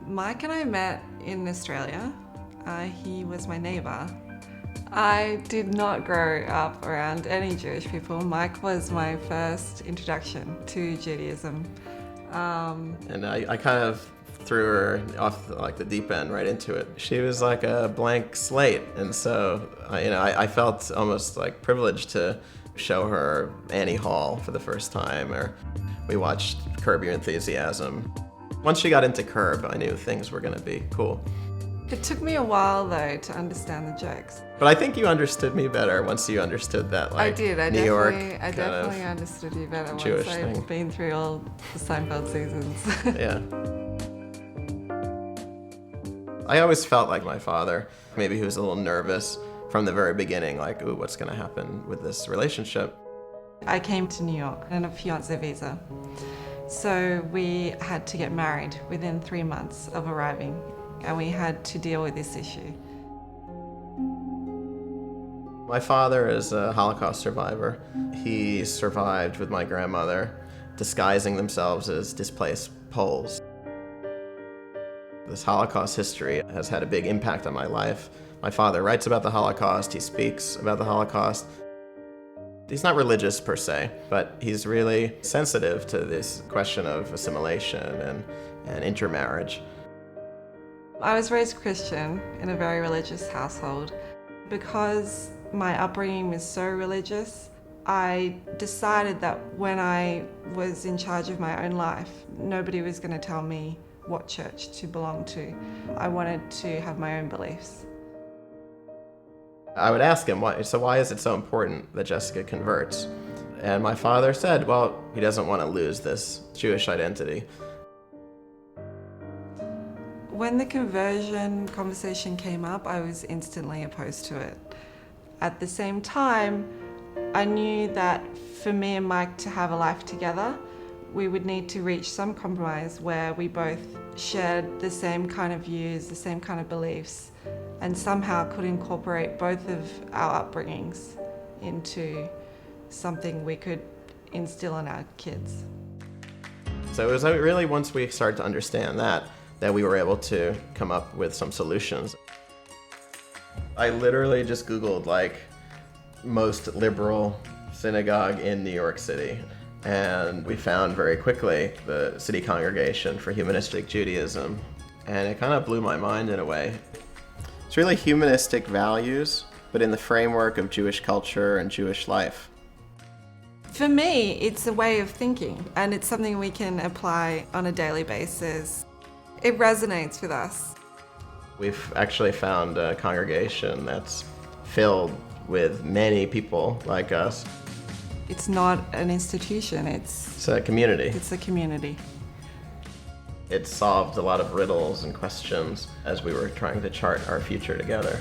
Mike and I met in Australia. He was my neighbour. I did not grow up around any Jewish people. Mike was my first introduction to Judaism. And I kind of threw her off like the deep end right into it. She was like a blank slate, and so I felt almost like privileged to show her Annie Hall for the first time, or we watched Curb Your Enthusiasm. Once she got into Curb, I knew things were going to be cool. It took me a while though to understand the jokes. But I think you understood me better once you understood that, like, I did. I New York definitely understood you better Jewish once thing. I'd been through all the Seinfeld seasons. Yeah. I always felt like my father. Maybe he was a little nervous from the very beginning, like, ooh, what's going to happen with this relationship? I came to New York on a fiancé visa. So we had to get married within 3 months of arriving, and we had to deal with this issue. My father is a Holocaust survivor. He survived with my grandmother, disguising themselves as displaced Poles. This Holocaust history has had a big impact on my life. My father writes about the Holocaust, he speaks about the Holocaust. He's not religious per se, but he's really sensitive to this question of assimilation and intermarriage. I was raised Christian in a very religious household. Because my upbringing was so religious, I decided that when I was in charge of my own life, nobody was going to tell me what church to belong to. I wanted to have my own beliefs. I would ask him, why is it so important that Jessica converts? And my father said, well, he doesn't want to lose this Jewish identity. When the conversion conversation came up, I was instantly opposed to it. At the same time, I knew that for me and Mike to have a life together, we would need to reach some compromise where we both shared the same kind of views, the same kind of beliefs, and somehow could incorporate both of our upbringings into something we could instill in our kids. So it was really once we started to understand that we were able to come up with some solutions. I literally just Googled like most liberal synagogue in New York City, and we found very quickly the City Congregation for Humanistic Judaism, and it kind of blew my mind in a way. It's really humanistic values, but in the framework of Jewish culture and Jewish life. For me, it's a way of thinking, and it's something we can apply on a daily basis. It resonates with us. We've actually found a congregation that's filled with many people like us. It's not an institution, it's a community. It's a community. It solved a lot of riddles and questions as we were trying to chart our future together.